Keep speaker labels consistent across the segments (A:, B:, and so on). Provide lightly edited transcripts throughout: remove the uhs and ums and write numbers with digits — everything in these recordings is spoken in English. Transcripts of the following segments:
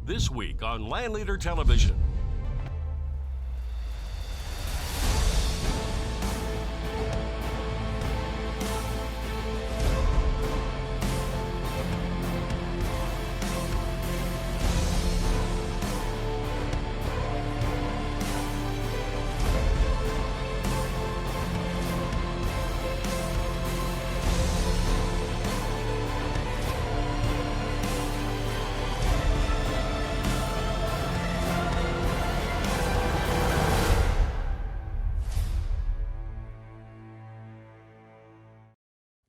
A: This week on LandLeader Television.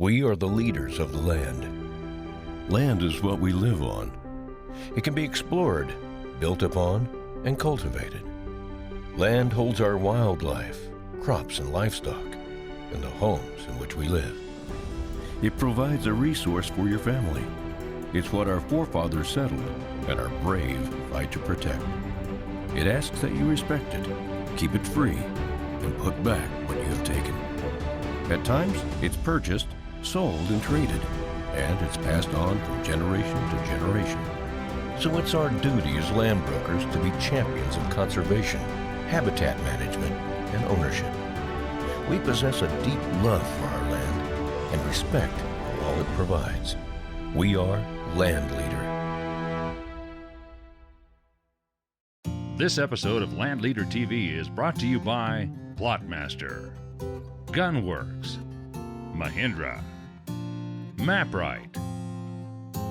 B: We are the leaders of the land. Land is what we live on. It can be explored, built upon, and cultivated. Land holds our wildlife, crops and livestock, and the homes in which we live. It provides a resource for your family. It's what our forefathers settled and our brave fight to protect. It asks that you respect it, keep it free, and put back what you have taken. At times, it's purchased, sold, and traded, and it's passed on from generation to generation. So it's our duty as land brokers to be champions of conservation, habitat management, and ownership. We possess a deep love for our land and respect for all it provides. We are LandLeader.
C: This episode of LandLeader TV is brought to you by Plotmaster, Gunworks, Mahindra, MapRite,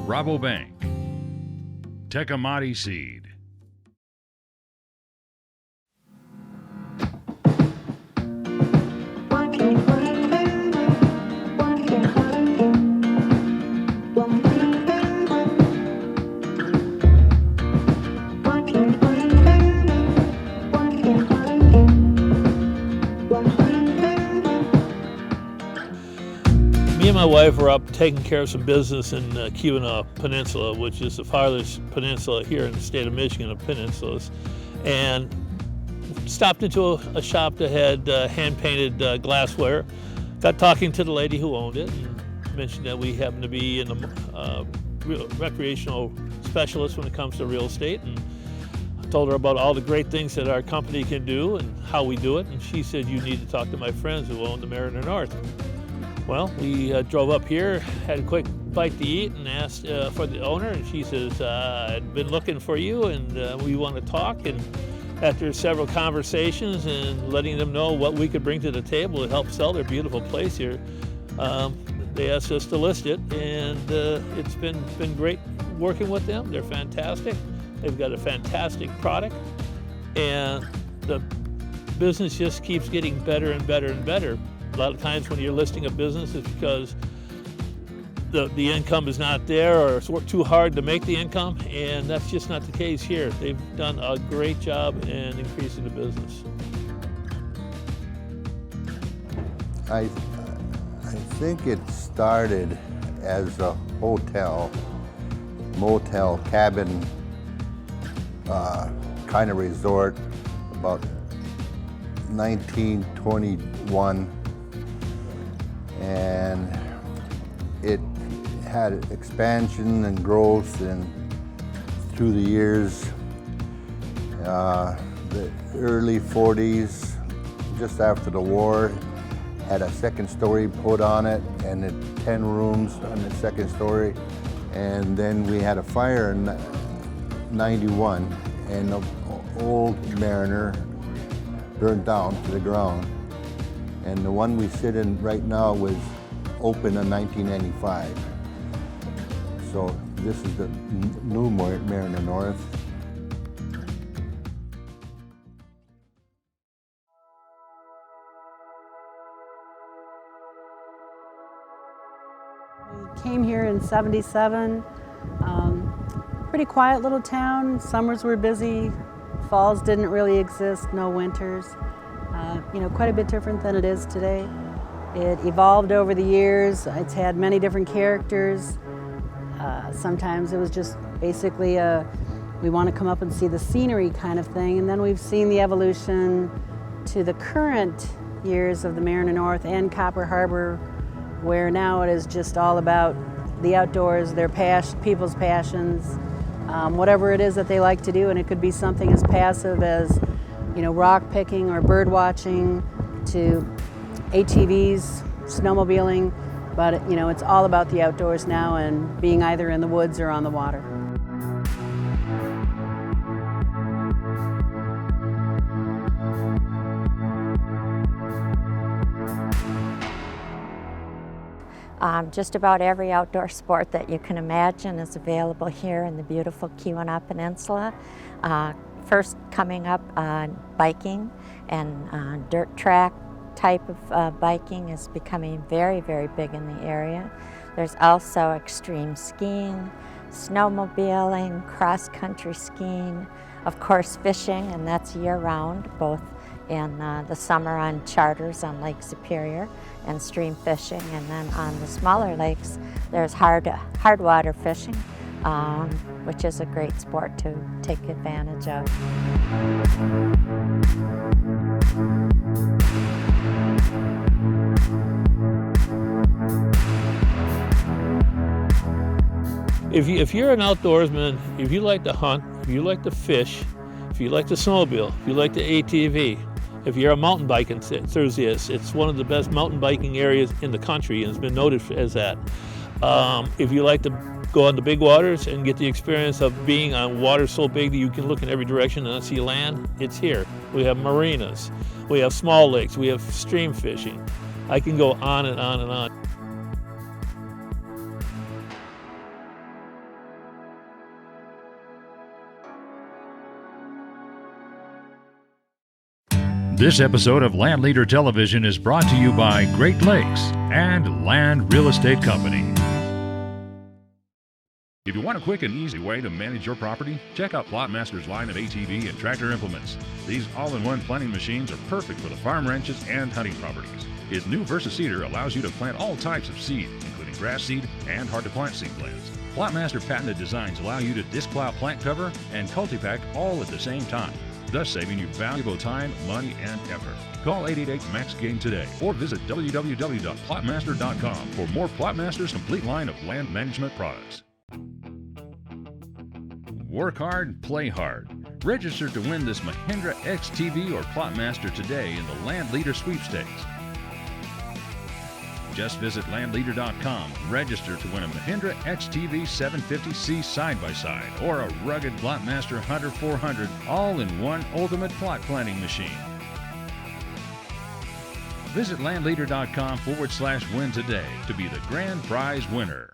C: Rabobank, Tecumate Seed.
D: Me and my wife were up taking care of some business in Keweenaw Peninsula, which is the farthest peninsula here in the state of Michigan of peninsulas, and stopped into a shop that had hand-painted glassware. Got talking to the lady who owned it and mentioned that we happen to be in the recreational specialist when it comes to real estate, and I told her about all the great things that our company can do and how we do it, and she said, "You need to talk to my friends who own the Mariner North." Well, we drove up here, had a quick bite to eat, and asked for the owner, and she says, "I've been looking for you, and we want to talk." And after several conversations and letting them know what we could bring to the table to help sell their beautiful place here, they asked us to list it, and it's been great working with them. They're fantastic. They've got a fantastic product, and the business just keeps getting better and better and better. A lot of times when you're listing a business, it's because the income is not there, or it's too hard to make the income, and that's just not the case here. They've done a great job in increasing the business.
E: I think it started as a hotel, motel, cabin kind of resort about 1921. And it had expansion and growth, and through the years, the early 40s, just after the war, had a second story put on it, and 10 rooms on the second story. And then we had a fire in 91, and the old Mariner burned down to the ground. And the one we sit in right now was opened in 1995. So this is the new Mariner North.
F: We came here in '77. Pretty quiet little town. Summers were busy. Falls didn't really exist, no winters. Quite a bit different than it is today. It evolved over the years. It's had many different characters. Sometimes it was just basically we want to come up and see the scenery kind of thing, and then we've seen the evolution to the current years of the Mariner North and Copper Harbor, where now it is just all about the outdoors, their people's passions, whatever it is that they like to do, and it could be something as passive as, rock picking or bird watching to ATVs, snowmobiling, but it's all about the outdoors now and being either in the woods or on the water.
G: Just about every outdoor sport that you can imagine is available here in the beautiful Keweenaw Peninsula. First coming up, biking and dirt track type of biking is becoming very, very big in the area. There's also extreme skiing, snowmobiling, cross-country skiing, of course fishing, and that's year-round, both in the summer on charters on Lake Superior and stream fishing, and then on the smaller lakes there's hard water fishing, which is a great sport to take advantage of.
D: If you're an outdoorsman, if you like to hunt, if you like to fish, if you like to snowmobile, if you like to ATV, if you're a mountain bike enthusiast, it's one of the best mountain biking areas in the country and it's been noted as that. If you like to go on the big waters and get the experience of being on water so big that you can look in every direction and not see land, it's here. We have marinas, we have small lakes, we have stream fishing. I can go on and on and on.
C: This episode of LandLeader Television is brought to you by Great Lakes and Land Real Estate Company. If you want a quick and easy way to manage your property, check out PlotMaster's line of ATV and tractor implements. These all-in-one planting machines are perfect for the farm ranches and hunting properties. His new Versa Seeder allows you to plant all types of seed, including grass seed and hard-to-plant seed plants. PlotMaster patented designs allow you to disc plow plant cover and cultipack all at the same time, thus saving you valuable time, money, and effort. Call 888-MAX-GAIN today or visit www.plotmaster.com for more PlotMaster's complete line of land management products. Work hard, play hard. Register to win this Mahindra XTV or Plotmaster today in the LandLeader sweepstakes. Just visit landleader.com, register to win a Mahindra XTV 750C side-by-side or a rugged Plotmaster Hunter 400 all-in-one ultimate plot planting machine. Visit landleader.com/win today to be the grand prize winner.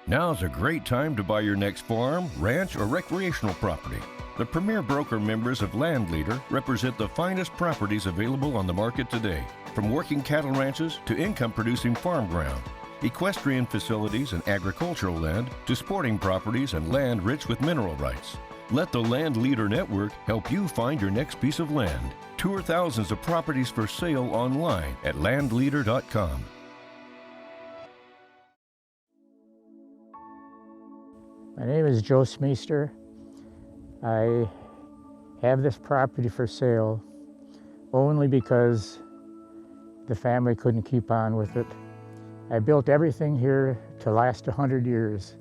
B: Now's a great time to buy your next farm, ranch, or recreational property. The premier broker members of LandLeader represent the finest properties available on the market today, from working cattle ranches to income-producing farm ground, equestrian facilities and agricultural land to sporting properties and land rich with mineral rights. Let the LandLeader network help you find your next piece of land. Tour thousands of properties for sale online at landleader.com.
H: My name is Joe Smeester. I have this property for sale only because the family couldn't keep on with it. I built everything here to last 100 years,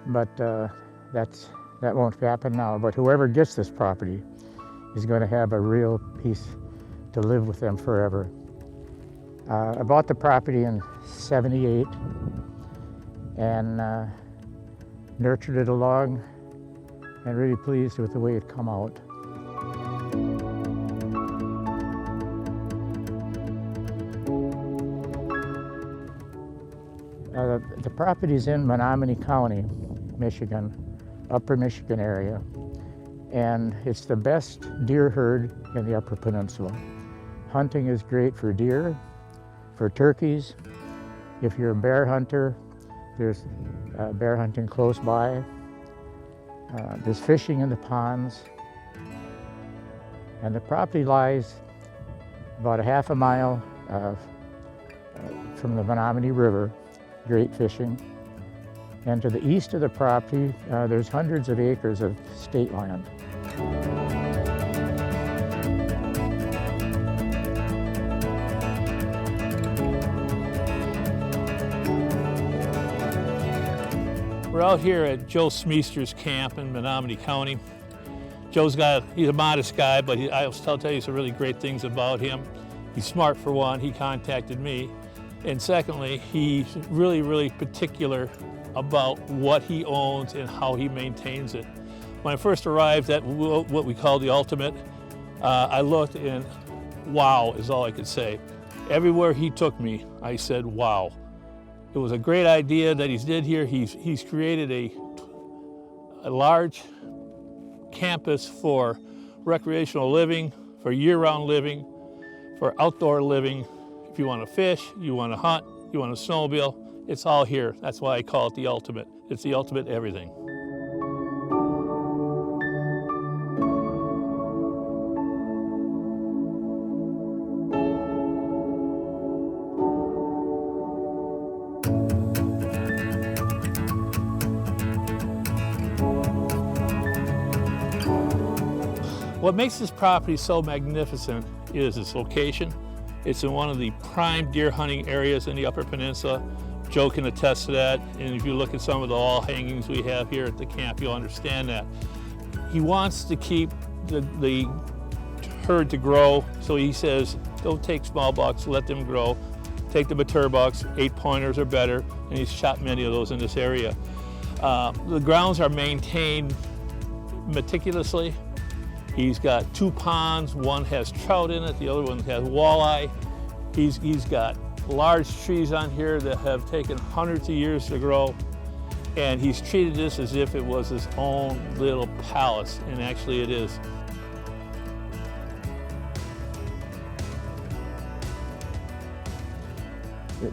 H: but that won't happen now. But whoever gets this property is going to have a real piece to live with them forever. I bought the property in '78 and nurtured it along, and really pleased with the way it come out. The property's in Menominee County, Michigan, Upper Michigan area, and it's the best deer herd in the Upper Peninsula. Hunting is great for deer, for turkeys. If you're a bear hunter, there's bear hunting close by. There's fishing in the ponds. And the property lies about a half a mile from the Menominee River, great fishing. And to the east of the property, there's hundreds of acres of state land.
D: We're out here at Joe Smeester's camp in Menominee County. He's a modest guy, but I'll tell you some really great things about him. He's smart for one, he contacted me. And secondly, he's really, really particular about what he owns and how he maintains it. When I first arrived at what we call the Ultimate, I looked and wow is all I could say. Everywhere he took me, I said wow. It was a great idea that he's did here. He's created a large campus for recreational living, for year-round living, for outdoor living. If you want to fish, you want to hunt, you want to snowmobile, it's all here. That's why I call it the Ultimate. It's the ultimate everything. What makes this property so magnificent is its location. It's in one of the prime deer hunting areas in the Upper Peninsula. Joe can attest to that, and if you look at some of the wall hangings we have here at the camp, you'll understand that. He wants to keep the herd to grow, so he says, don't take small bucks, let them grow. Take the mature bucks, 8-pointers or better, and he's shot many of those in this area. The grounds are maintained meticulously. He's got 2 ponds, one has trout in it, the other one has walleye. He's got large trees on here that have taken hundreds of years to grow, and he's treated this as if it was his own little palace, and actually it is.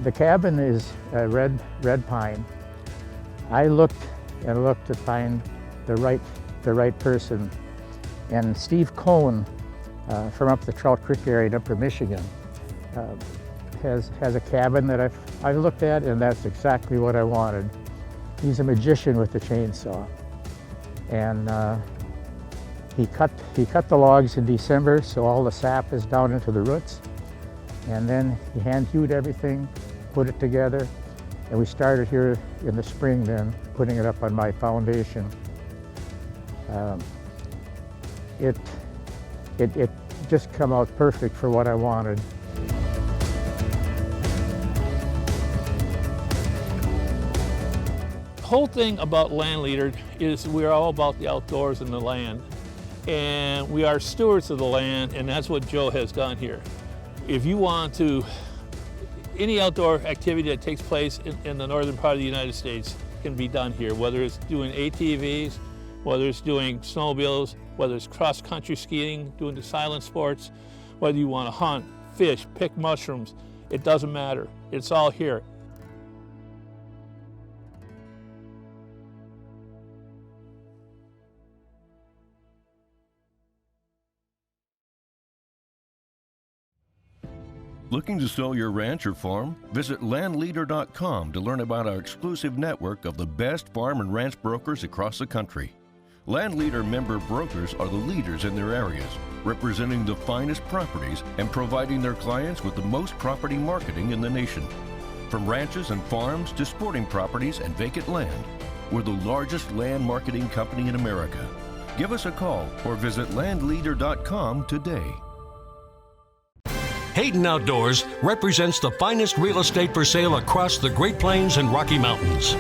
H: The cabin is red pine. I looked and looked to find the right person. And Steve Cohn from up the Trout Creek area in Upper Michigan has a cabin that I've looked at, and that's exactly what I wanted. He's a magician with the chainsaw. And he cut the logs in December, so all the sap is down into the roots. And then he hand-hewed everything, put it together, and we started here in the spring then, putting it up on my foundation. It just come out perfect for what I wanted.
D: The whole thing about LandLeader is we're all about the outdoors and the land. And we are stewards of the land, and that's what Joe has done here. If you want to, any outdoor activity that takes place in the northern part of the United States can be done here, whether it's doing ATVs, whether it's doing snowmobiles, whether it's cross-country skiing, doing the silent sports, whether you want to hunt, fish, pick mushrooms, it doesn't matter. It's all here.
B: Looking to sell your ranch or farm? Visit LandLeader.com to learn about our exclusive network of the best farm and ranch brokers across the country. LandLeader member brokers are the leaders in their areas, representing the finest properties and providing their clients with the most property marketing in the nation. From ranches and farms to sporting properties and vacant land, we're the largest land marketing company in America. Give us a call or visit LandLeader.com today.
A: Hayden Outdoors represents the finest real estate for sale across the Great Plains and Rocky Mountains.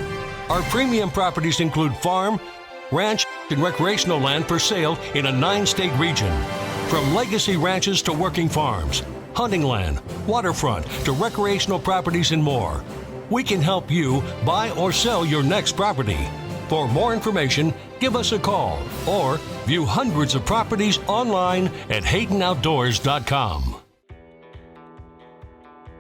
A: Our premium properties include farm, ranch, and recreational land for sale in a 9-state region. From legacy ranches to working farms, hunting land, waterfront to recreational properties and more. We can help you buy or sell your next property. For more information, give us a call or view hundreds of properties online at HaydenOutdoors.com.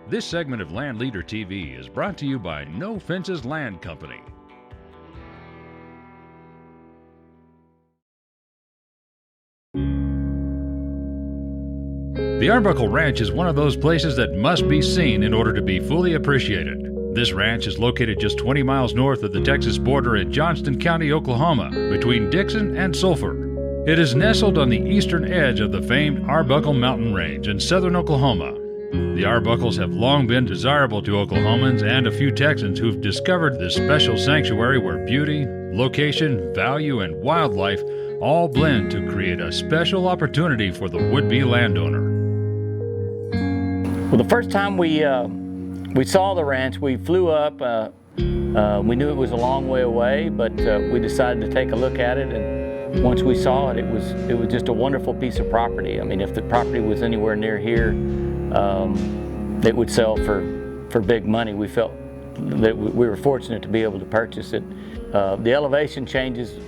C: This segment of LandLeader TV is brought to you by No Fences Land Company. The Arbuckle Ranch is one of those places that must be seen in order to be fully appreciated. This ranch is located just 20 miles north of the Texas border in Johnston County, Oklahoma, between Dixon and Sulphur. It is nestled on the eastern edge of the famed Arbuckle Mountain Range in southern Oklahoma. The Arbuckles have long been desirable to Oklahomans and a few Texans who've discovered this special sanctuary where beauty, location, value, and wildlife all blend to create a special opportunity for the would-be landowner.
I: Well, the first time we saw the ranch, we flew up. We knew it was a long way away, but we decided to take a look at it. And once we saw it, it was just a wonderful piece of property. I mean, if the property was anywhere near here, it would sell for big money. We felt that we were fortunate to be able to purchase it. The elevation changes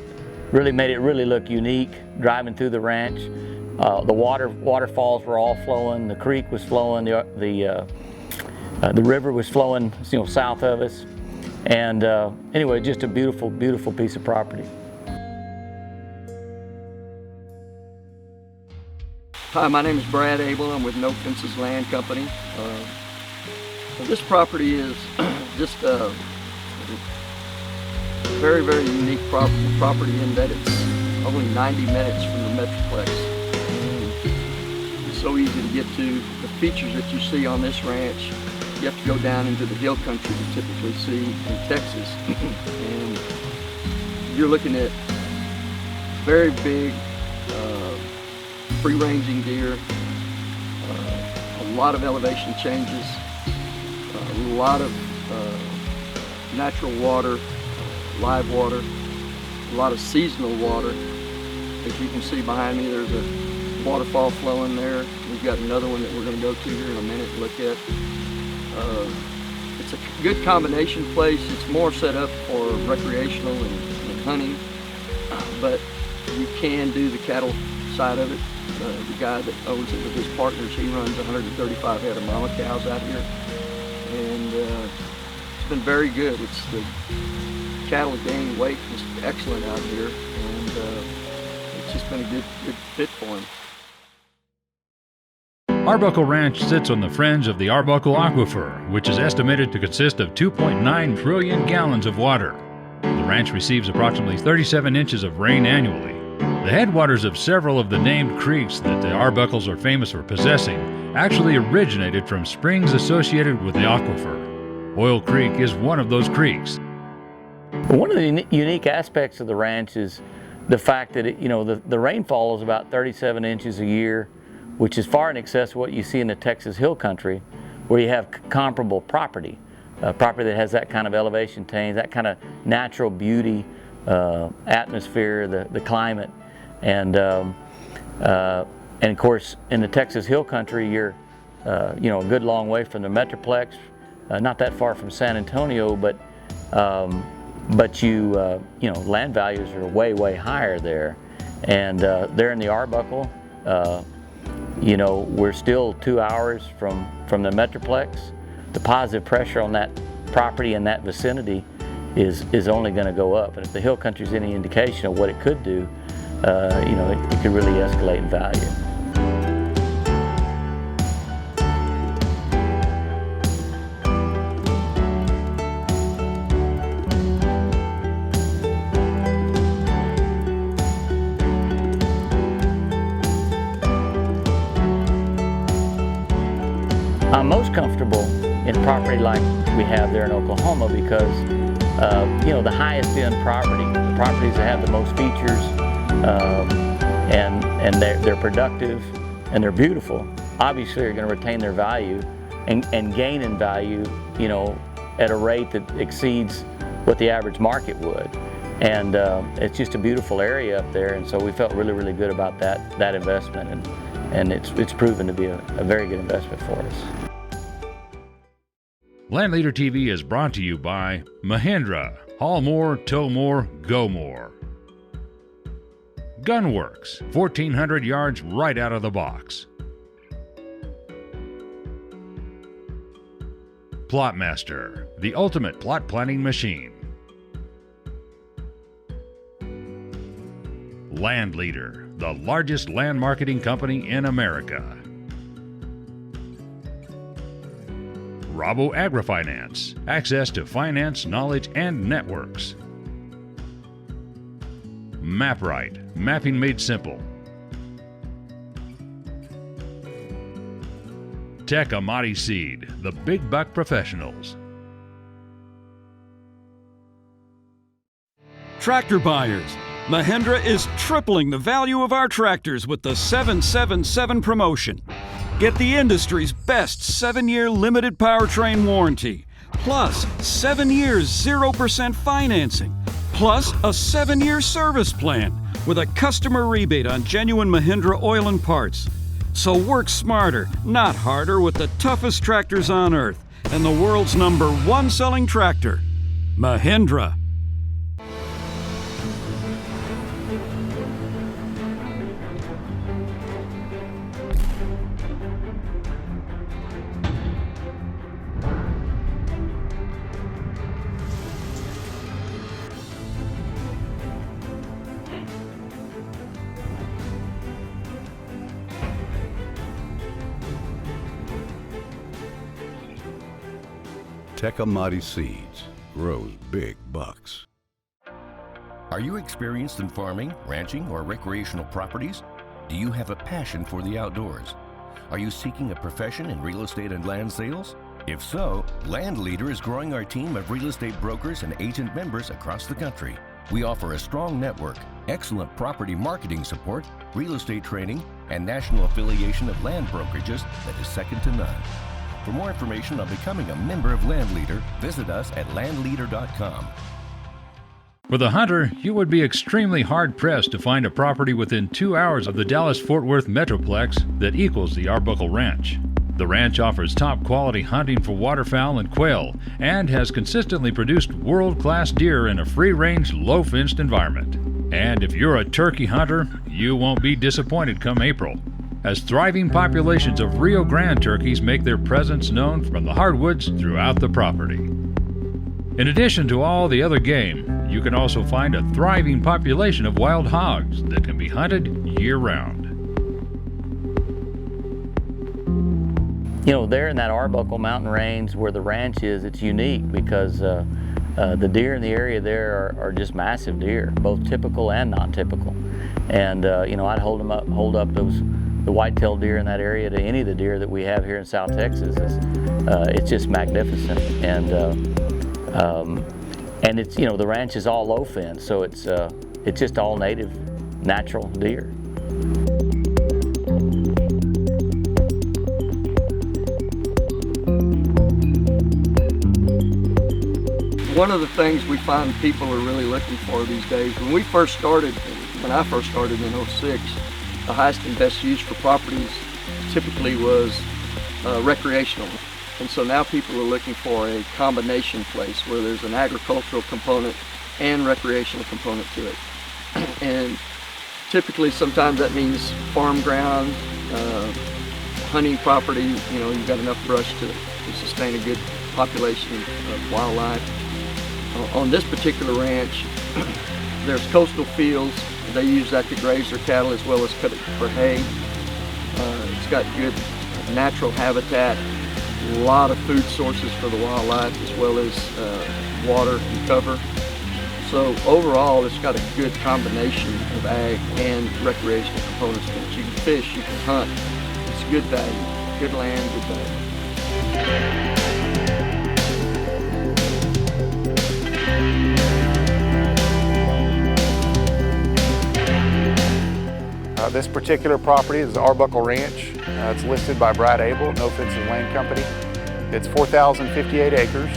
I: really made it really look unique driving through the ranch. The waterfalls were all flowing. The creek was flowing. The river was flowing, south of us. And anyway, just a beautiful, beautiful piece of property.
J: Hi, my name is Brad Abel. I'm with No Fences Land Company. This property is just a very, very unique property in that it's only 90 minutes from the Metroplex. It's so easy to get to. The features that you see on this ranch, you have to go down into the hill country to typically see in Texas. And you're looking at very big free-ranging deer, a lot of elevation changes, a lot of natural water, live water, a lot of seasonal water. As you can see behind me, there's a waterfall flowing there. We've got another one that we're going to go to here in a minute and look at. It's a good combination place. It's more set up for recreational and hunting, but you can do the cattle side of it. The guy that owns it with his partners, he runs 135 head of mama cows out here, and it's been very good. It's the cattle gain weight is excellent out here, and it's just been a good fit for him.
C: Arbuckle Ranch sits on the fringe of the Arbuckle Aquifer, which is estimated to consist of 2.9 trillion gallons of water. The ranch receives approximately 37 inches of rain annually. The headwaters of several of the named creeks that the Arbuckles are famous for possessing actually originated from springs associated with the aquifer. Oil Creek is one of those creeks.
I: One of the unique aspects of the ranch is the fact that the rainfall is about 37 inches a year, which is far in excess of what you see in the Texas Hill Country, where you have comparable property, property that has that kind of elevation change, that kind of natural beauty, atmosphere, the climate, and of course in the Texas Hill Country you're a good long way from the Metroplex, not that far from San Antonio, but land values are way higher there, and there in the Arbuckle, we're still 2 hours from the Metroplex. The positive pressure on that property in that vicinity is only going to go up, and if the hill country is any indication of what it could do, it could really escalate in value. I'm most comfortable in property like we have there in Oklahoma because the highest end property, the properties that have the most features, and they're productive and they're beautiful, obviously are going to retain their value and gain in value, at a rate that exceeds what the average market would. And it's just a beautiful area up there, and so we felt really good about that investment, and it's proven to be a very good investment for us.
C: LandLeader TV is brought to you by Mahindra, Haul More, Tow More, Go More. Gunworks, 1,400 yards right out of the box. Plotmaster, the ultimate plot planning machine. LandLeader, the largest land marketing company in America. Rabo AgriFinance, access to finance, knowledge, and networks. MapRight, mapping made simple. Keweenaw Seed, the big buck professionals.
K: Tractor buyers, Mahindra is tripling the value of our tractors with the 777 promotion. Get the industry's best 7-year limited powertrain warranty, plus 7 years 0% financing, plus a 7-year service plan with a customer rebate on genuine Mahindra oil and parts. So work smarter, not harder, with the toughest tractors on earth and the world's #1 selling tractor, Mahindra.
L: Keweenaw Seeds grows big bucks.
B: Are you experienced in farming, ranching, or recreational properties? Do you have a passion for the outdoors? Are you seeking a profession in real estate and land sales? If so, LandLeader is growing our team of real estate brokers and agent members across the country. We offer a strong network, excellent property marketing support, real estate training, and national affiliation of land brokerages that is second to none. For more information on becoming a member of LandLeader, visit us at landleader.com.
C: For the hunter, you would be extremely hard-pressed to find a property within 2 hours of the Dallas-Fort Worth Metroplex that equals the Arbuckle Ranch. The ranch offers top-quality hunting for waterfowl and quail and has consistently produced world-class deer in a free-range, low-fenced environment. And if you're a turkey hunter, you won't be disappointed come April, as thriving populations of Rio Grande turkeys make their presence known from the hardwoods throughout the property. In addition to all the other game, you can also find a thriving population of wild hogs that can be hunted year-round.
I: You know, there in that Arbuckle mountain range where the ranch is, it's unique because the deer in the area there are just massive deer, both typical and non-typical. And you know, I'd hold up the white-tailed deer in that area to any of the deer that we have here in South Texas. It's just magnificent, and it's, you know, the ranch is all low fence, so it's just all native, natural deer.
J: One of the things we find people are really looking for these days, when I first started in '06, the highest and best use for properties typically was recreational. And so now people are looking for a combination place where there's an agricultural component and recreational component to it. And typically sometimes that means farm ground, hunting property, you know, you've got enough brush to sustain a good population of wildlife. On this particular ranch, there's coastal fields. They use that to graze their cattle as well as cut it for hay. It's got good natural habitat, a lot of food sources for the wildlife as well as water and cover. So overall, it's got a good combination of ag and recreational components to it. You can fish, you can hunt. It's good value, good land, good value.
M: This particular property is the Arbuckle Ranch. It's listed by Brad Abel, No Fences Land Company. It's 4,058 acres.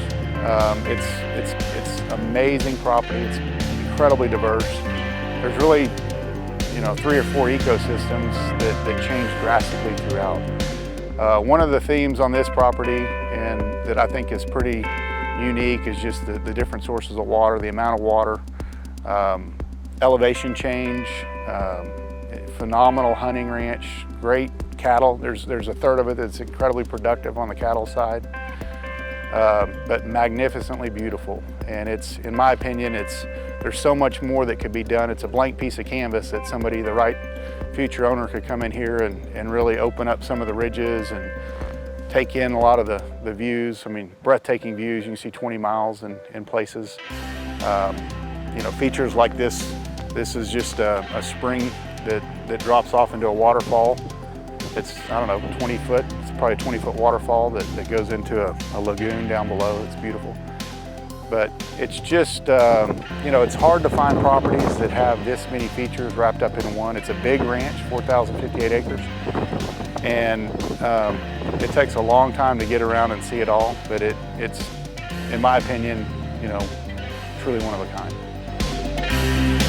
M: It's amazing property. It's incredibly diverse. There's really, you know, 3 or 4 ecosystems that change drastically throughout. One of the themes on this property, and that I think is pretty unique, is just the different sources of water, the amount of water, elevation change. Phenomenal hunting ranch, great cattle. There's a third of it that's incredibly productive on the cattle side, but magnificently beautiful. And it's, in my opinion, there's so much more that could be done. It's a blank piece of canvas that somebody, the right future owner, could come in here and really open up some of the ridges and take in a lot of the views. I mean, breathtaking views. You can see 20 miles in places. You know, features like this. This is just a spring that drops off into a waterfall. It's, I don't know, 20 foot. It's probably a 20-foot waterfall that goes into a lagoon down below. It's beautiful. But it's just, you know, it's hard to find properties that have this many features wrapped up in one. It's a big ranch, 4,058 acres. And it takes a long time to get around and see it all, but it's, in my opinion, you know, truly one of a kind.